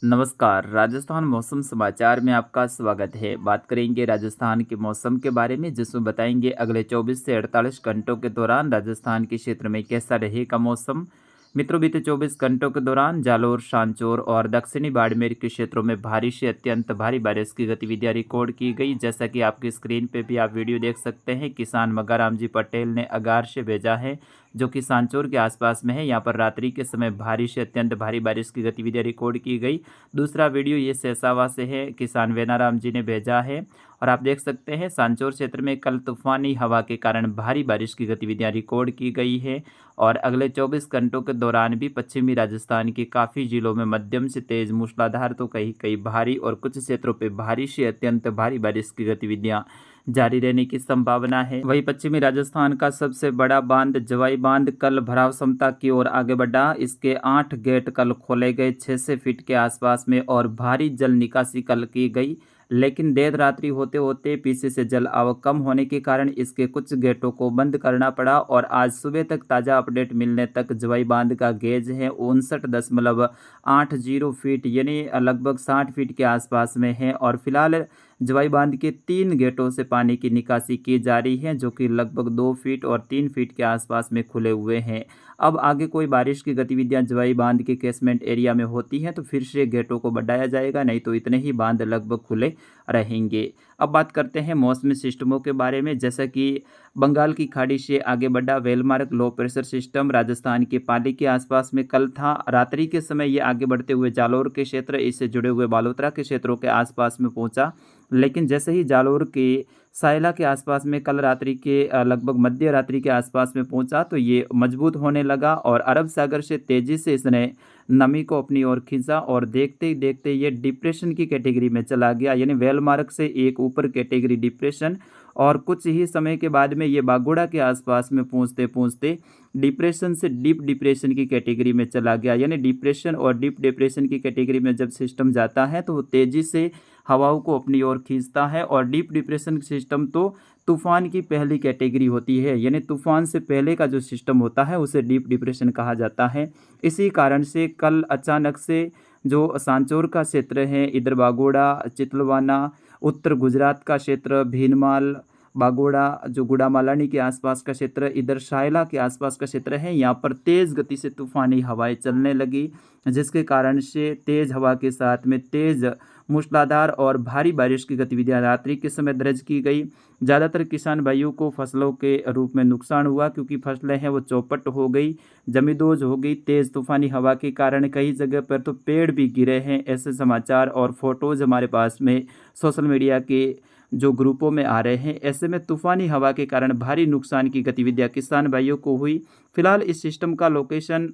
नमस्कार, राजस्थान मौसम समाचार में आपका स्वागत है। बात करेंगे राजस्थान के मौसम के बारे में, जिसमें बताएंगे अगले 24 से 48 घंटों के दौरान राजस्थान के क्षेत्र में कैसा रहेगा मौसम। मित्रों, बीते 24 घंटों के दौरान जालोर, सांचौर और दक्षिणी बाड़मेर के क्षेत्रों में भारी से अत्यंत भारी बारिश की गतिविधियां रिकॉर्ड की गई। जैसा कि आपकी स्क्रीन पे भी आप वीडियो देख सकते हैं, किसान मगाराम जी पटेल ने अगार से भेजा है, जो कि सांचौर के आसपास में है। यहाँ पर रात्रि के समय भारी से अत्यंत भारी बारिश की गतिविधियां रिकॉर्ड की गई। दूसरा वीडियो ये सहसावा से है, किसान वेनाराम जी ने भेजा है और आप देख सकते हैं सांचौर क्षेत्र में कल तूफानी हवा के कारण भारी बारिश की गतिविधियां रिकॉर्ड की गई है। और अगले 24 घंटों के दौरान भी पश्चिमी राजस्थान के काफ़ी जिलों में मध्यम से तेज मूसलाधार तो कहीं कहीं भारी और कुछ क्षेत्रों पर भारी से अत्यंत भारी बारिश की गतिविधियां जारी रहने की संभावना है। वहीं पश्चिमी राजस्थान का सबसे बड़ा बांध जवाई बांध कल भराव क्षमता की ओर आगे बढ़ा। इसके 8 गेट कल खोले गए 600 फीट के आसपास में और भारी जल निकासी कल की गई, लेकिन देर रात्रि होते होते पीछे से जल आवक कम होने के कारण इसके कुछ गेटों को बंद करना पड़ा। और आज सुबह तक ताज़ा अपडेट मिलने तक जवाई बांध का गेज है 59.80 फीट, यानी लगभग 60 फीट के आसपास में है। और फिलहाल जवाई बांध के 3 गेटों से पानी की निकासी की जा रही है, जो कि लगभग 2 फीट और 3 फीट के आसपास में खुले हुए हैं। अब आगे कोई बारिश की गतिविधियां जवाई बांध के कैचमेंट एरिया में होती हैं तो फिर से गेटों को बढ़ाया जाएगा, नहीं तो इतने ही बांध लगभग खुले रहेंगे। अब बात करते हैं मौसमी सिस्टमों के बारे में। जैसा कि बंगाल की खाड़ी से आगे बढ़ा well-marked low pressure system Rajasthan के पाली के आसपास में कल था। रात्रि के समय ये आगे बढ़ते हुए जालोर के क्षेत्र, इससे जुड़े हुए बालोतरा के क्षेत्रों के आसपास में पहुंचा, लेकिन जैसे ही जालोर के सायला के आसपास में कल रात्रि के लगभग मध्य रात्रि के आसपास में पहुंचा तो ये मजबूत होने लगा और अरब सागर से तेजी से इसने नमी को अपनी ओर खींचा और देखते ही देखते ये डिप्रेशन की कैटेगरी में चला गया, यानी वेलमार्क से एक ऊपर कैटेगरी डिप्रेशन। और कुछ ही समय के बाद में ये बागोड़ा के आसपास में पहुंचते पहुंचते डिप्रेशन से डीप डिप्रेशन की कैटेगरी में चला गया। यानी डिप्रेशन और डीप डिप्रेशन की कैटेगरी में जब सिस्टम जाता है तो वो तेज़ी से हवाओं को अपनी ओर खींचता है। और डीप डिप्रेशन सिस्टम तो तूफान की पहली कैटेगरी होती है, यानी तूफान से पहले का जो सिस्टम होता है उसे डीप डिप्रेशन कहा जाता है। इसी कारण से कल अचानक से जो सांचौर का क्षेत्र है, इधर बागोड़ा, चितलवाना, उत्तर गुजरात का क्षेत्र, भीनमाल, बागोड़ा, जो गुड़ामालानी के आसपास का क्षेत्र, इधर शायला के आसपास का क्षेत्र है, यहाँ पर तेज़ गति से तूफ़ानी हवाएं चलने लगी, जिसके कारण से तेज़ हवा के साथ में तेज़ मूसलाधार और भारी बारिश की गतिविधियां रात्रि के समय दर्ज की गई। ज़्यादातर किसान भाइयों को फसलों के रूप में नुकसान हुआ, क्योंकि फसलें हैं वो चौपट हो गई, जमींदोज हो गई। तेज़ तूफ़ानी हवा के कारण कई जगह पर तो पेड़ भी गिरे हैं। ऐसे समाचार और फोटोज़ हमारे पास में सोशल मीडिया के जो ग्रुपों में आ रहे हैं। ऐसे में तूफ़ानी हवा के कारण भारी नुकसान की गतिविधियां किसान भाइयों को हुई। फिलहाल इस सिस्टम का लोकेशन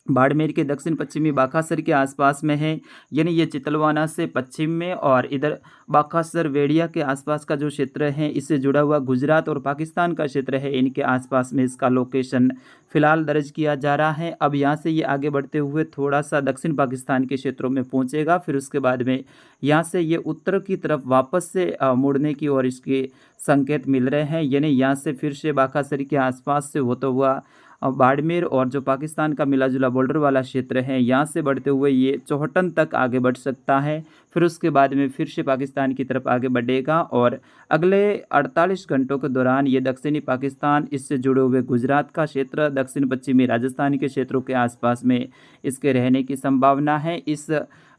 बाड़मेर के दक्षिण पश्चिमी बाखासर के आसपास में है, यानी ये चितलवाना से पश्चिम में, और इधर बाखासर वेड़िया के आसपास का जो क्षेत्र है इससे जुड़ा हुआ गुजरात और पाकिस्तान का क्षेत्र है, इनके आसपास में इसका लोकेशन फिलहाल दर्ज किया जा रहा है। अब यहाँ से ये आगे बढ़ते हुए थोड़ा सा दक्षिण पाकिस्तान के क्षेत्रों में पहुँचेगा, फिर उसके बाद में यहाँ से ये उत्तर की तरफ वापस से मुड़ने की और इसके संकेत मिल रहे हैं। यानी यहाँ से फिर से बाखासर के आसपास से होता हुआ बाड़मेर और जो पाकिस्तान का मिला जुला बॉर्डर वाला क्षेत्र है, यहाँ से बढ़ते हुए ये चौहटन तक आगे बढ़ सकता है। फिर उसके बाद में फिर से पाकिस्तान की तरफ आगे बढ़ेगा और अगले 48 घंटों के दौरान ये दक्षिणी पाकिस्तान, इससे जुड़े हुए गुजरात का क्षेत्र, दक्षिण पश्चिमी राजस्थान के क्षेत्रों के आसपास में इसके रहने की संभावना है। इस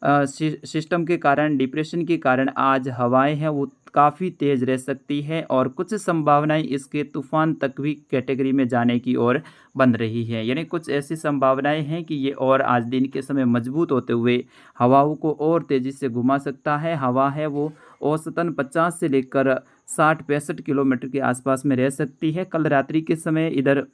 सिस्टम के कारण, डिप्रेशन के कारण आज हवाएं हैं वो काफ़ी तेज़ रह सकती है और कुछ संभावनाएं इसके तूफान तक भी कैटेगरी में जाने की ओर बन रही है। यानी कुछ ऐसी संभावनाएं हैं कि ये और आज दिन के समय मजबूत होते हुए हवाओं को और तेज़ी से घुमा सकता है। हवा है वो औसतन 50 से लेकर 60-65 किलोमीटर के आसपास में रह सकती है। कल रात्रि के समय इधर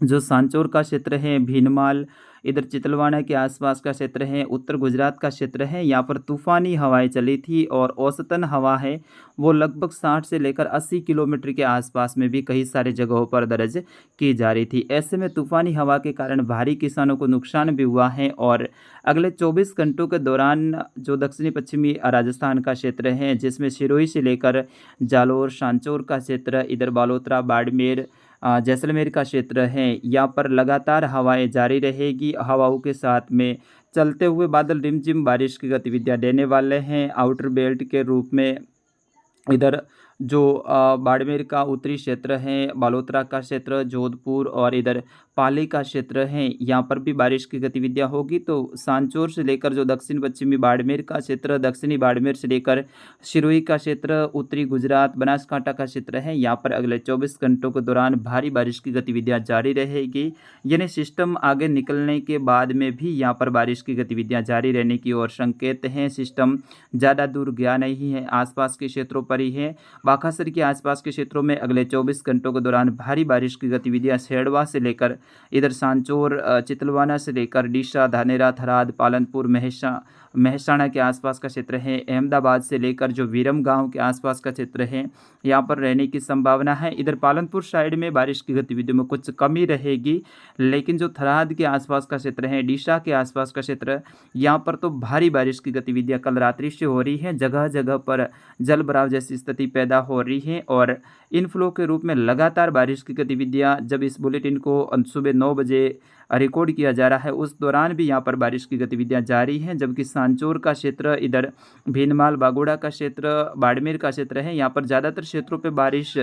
जो सांचौर का क्षेत्र है, भीनमाल, इधर चितलवाना के आसपास का क्षेत्र है, उत्तर गुजरात का क्षेत्र है, यहाँ पर तूफ़ानी हवाएं चली थी और औसतन हवा है वो लगभग 60 से लेकर 80 किलोमीटर के आसपास में भी कई सारे जगहों पर दर्ज की जा रही थी। ऐसे में तूफ़ानी हवा के कारण भारी किसानों को नुकसान भी हुआ है। और अगले 24 घंटों के दौरान जो दक्षिणी पश्चिमी राजस्थान का क्षेत्र है, जिसमें सिरोही से लेकर जालोर, सांचौर का क्षेत्र, इधर बालोतरा, बाड़मेर, जैसलमेर का क्षेत्र है, यहाँ पर लगातार हवाएं जारी रहेगी। हवाओं के साथ में चलते हुए बादल रिमझिम बारिश की गतिविधियां देने वाले हैं। आउटर बेल्ट के रूप में इधर जो बाड़मेर का उत्तरी क्षेत्र है, बालोतरा का क्षेत्र, जोधपुर और इधर पाली का क्षेत्र है, यहाँ पर भी बारिश की गतिविधियाँ होगी। तो सांचौर से लेकर जो दक्षिण पश्चिमी बाड़मेर का क्षेत्र, दक्षिणी बाड़मेर से लेकर सिरोही का क्षेत्र, उत्तरी गुजरात, बनासकांठा का क्षेत्र है, यहाँ पर अगले 24 घंटों के दौरान भारी बारिश की गतिविधियाँ जारी रहेगी। यानी सिस्टम आगे निकलने के बाद में भी यहाँ पर बारिश की गतिविधियाँ जारी रहने की ओर संकेत हैं। सिस्टम ज़्यादा दूर गया नहीं है, आसपास के क्षेत्रों पर ही है। बाखासर के आसपास के क्षेत्रों में अगले 24 घंटों के दौरान भारी बारिश की गतिविधियां सेड़वा से लेकर इधर सांचौर, चितलवाना से लेकर डीसा, धानेरा, थराद, पालनपुर, मेहसाणा के आसपास का क्षेत्र है, अहमदाबाद से लेकर जो विरम गांव के आसपास का क्षेत्र है, यहाँ पर रहने की संभावना है। इधर पालनपुर साइड में बारिश की गतिविधियों में कुछ कमी रहेगी, लेकिन जो थराद के आसपास का क्षेत्र है, डीसा के आसपास का क्षेत्र, यहाँ पर तो भारी बारिश की गतिविधियाँ कल रात्रि से हो रही हैं। जगह जगह पर जल भराव जैसी स्थिति पैदा हो रही है और इनफ्लो के रूप में लगातार बारिश की गतिविधियां, जब इस बुलेटिन को सुबह 9 बजे रिकॉर्ड किया जा रहा है उस दौरान भी यहाँ पर बारिश की गतिविधियां जारी हैं। जबकि सांचौर का क्षेत्र, इधर भीनमाल, बागोड़ा का क्षेत्र, बाड़मेर का क्षेत्र है, यहाँ पर ज़्यादातर क्षेत्रों पर बारिश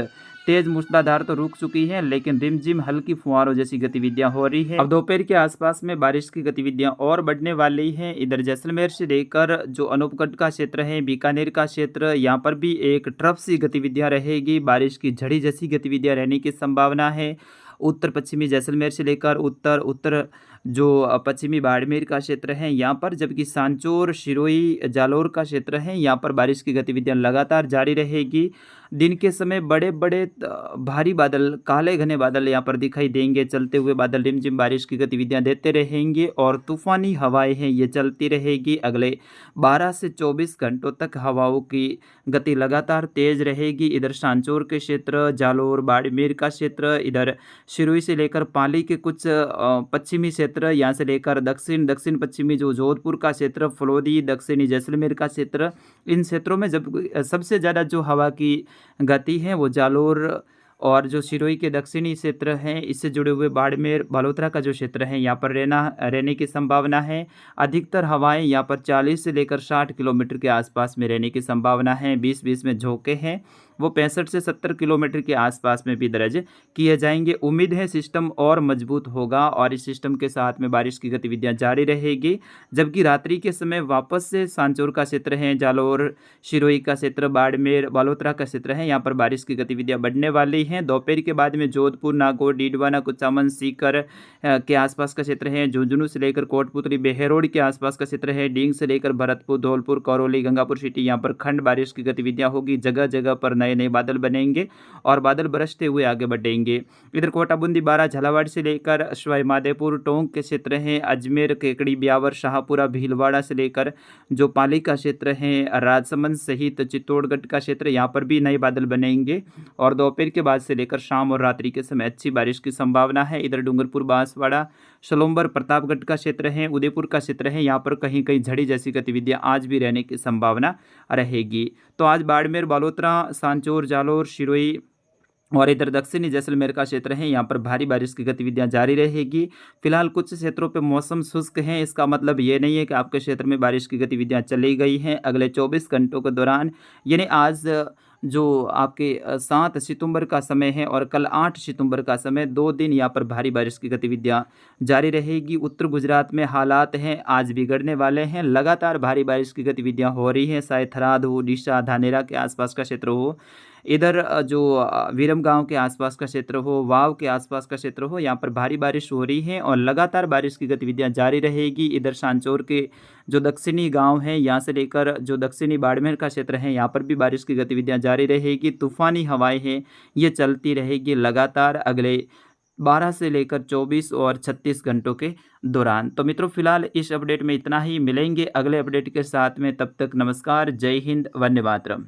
तेज मूसलाधार तो रुक चुकी है, लेकिन रिमझिम हल्की फुहारों जैसी गतिविधियां हो रही है। अब दोपहर के आसपास में बारिश की गतिविधियां और बढ़ने वाली हैं। इधर जैसलमेर से लेकर जो अनूपगढ़ का क्षेत्र है, बीकानेर का क्षेत्र, यहाँ पर भी एक ट्रफ सी गतिविधियां रहेगी। बारिश की झड़ी जैसी गतिविधियां रहने की संभावना है। उत्तर पश्चिमी जैसलमेर से लेकर उत्तर जो पश्चिमी बाड़मेर का क्षेत्र है यहाँ पर, जबकि सांचौर, सिरोही, जालोर का क्षेत्र है, यहाँ पर बारिश की गतिविधियां लगातार जारी रहेगी। दिन के समय बड़े बड़े भारी बादल, काले घने बादल यहाँ पर दिखाई देंगे। चलते हुए बादल रिमझिम बारिश की गतिविधियां देते रहेंगे और तूफानी हवाएं हैं ये चलती रहेगी। अगले 12 से 24 घंटों तक हवाओं की गति लगातार तेज रहेगी। इधर सांचौर के क्षेत्र, जालोर, बाड़मेर का क्षेत्र, इधर सिरोही से लेकर पाली के कुछ पश्चिमी क्षेत्र, यहाँ से लेकर दक्षिण पश्चिमी जो जोधपुर का क्षेत्र, फलोदी, दक्षिणी जैसलमेर का क्षेत्र, इन क्षेत्रों में जब सबसे ज़्यादा जो हवा की गति है वो जालोर और जो सिरोही के दक्षिणी क्षेत्र हैं, इससे जुड़े हुए बाड़मेर, बालोतरा का जो क्षेत्र है, यहाँ पर रहने की संभावना है। अधिकतर हवाएं यहाँ पर 40 से लेकर 60 किलोमीटर के आसपास में रहने की संभावना है। 20-20 में झोंके हैं वो 65 से 70 किलोमीटर के आसपास में भी दर्ज किए जाएंगे। उम्मीद है सिस्टम और मजबूत होगा और इस सिस्टम के साथ में बारिश की गतिविधियां जारी रहेगी। जबकि रात्रि के समय वापस से सांचौर का क्षेत्र है, जालोर, सिरोही का क्षेत्र, बाड़मेर, बालोतरा का क्षेत्र है, यहाँ पर बारिश की गतिविधियां बढ़ने वाली हैं। दोपहर के बाद में जोधपुर, नागौर, डीडवाना, कुचामन, सीकर के आसपास का क्षेत्र है, झुंझुनू से लेकर कोटपुतली, बेहरोड के आसपास का क्षेत्र है, डींग से लेकर भरतपुर, धौलपुर, करौली, गंगापुर सिटी, यहाँ पर खंड बारिश की गतिविधियां होगी। जगह जगह पर नए नए बादल बनेंगे और बादल बरसते हुए आगे बढ़ेंगे। इधर कोटा, बूंदी, बारा, झालावाड़ से लेकर सवाई माधोपुर, टोंक के क्षेत्र हैं, अजमेर, केकड़ी, ब्यावर, शाहपुरा, भीलवाड़ा से लेकर जो पाली का क्षेत्र है, राजसमंद सहित चित्तौड़गढ़ का क्षेत्र, यहाँ पर भी नए बादल बनेंगे और दोपहर के बाद से लेकर शाम और रात्रि के समय अच्छी बारिश की संभावना है। इधर डूंगरपुर, बांसवाड़ा, सलोम्बर, प्रतापगढ़ का क्षेत्र है, उदयपुर का क्षेत्र है, यहाँ पर कहीं कहीं झड़ी जैसी गतिविधियां आज भी रहने की संभावना रहेगी। तो आज बाड़मेर, बालोतरा, सांचौर, जालोर, सिरोही और इधर दक्षिणी जैसलमेर का क्षेत्र है, यहाँ पर भारी बारिश की गतिविधियां जारी रहेगी। फिलहाल कुछ क्षेत्रों पे मौसम शुष्क है, इसका मतलब ये नहीं है कि आपके क्षेत्र में बारिश की गतिविधियां चली गई हैं। अगले 24 घंटों के दौरान, यानी आज जो आपके 7 सितंबर का समय है और कल 8 सितंबर का समय, 2 दिन यहाँ पर भारी बारिश की गतिविधियाँ जारी रहेगी। उत्तर गुजरात में हालात हैं आज बिगड़ने वाले हैं। लगातार भारी बारिश की गतिविधियाँ हो रही हैं, चाहे थराद हो, डीसा, धानेरा के आसपास का क्षेत्र हो, इधर जो विरम गांव के आसपास का क्षेत्र हो, वाव के आसपास का क्षेत्र हो, यहाँ पर भारी बारिश हो रही है और लगातार बारिश की गतिविधियां जारी रहेगी। इधर सांचौर के जो दक्षिणी गांव हैं, यहाँ से लेकर जो दक्षिणी बाड़मेर का क्षेत्र है, यहाँ पर भी बारिश की गतिविधियां जारी रहेगी। तूफानी हवाएं हैं ये चलती रहेगी लगातार अगले 12 से लेकर 24 और 36 घंटों के दौरान। तो मित्रों, फिलहाल इस अपडेट में इतना ही। मिलेंगे अगले अपडेट के साथ में, तब तक नमस्कार, जय हिंद, वंदे मातरम।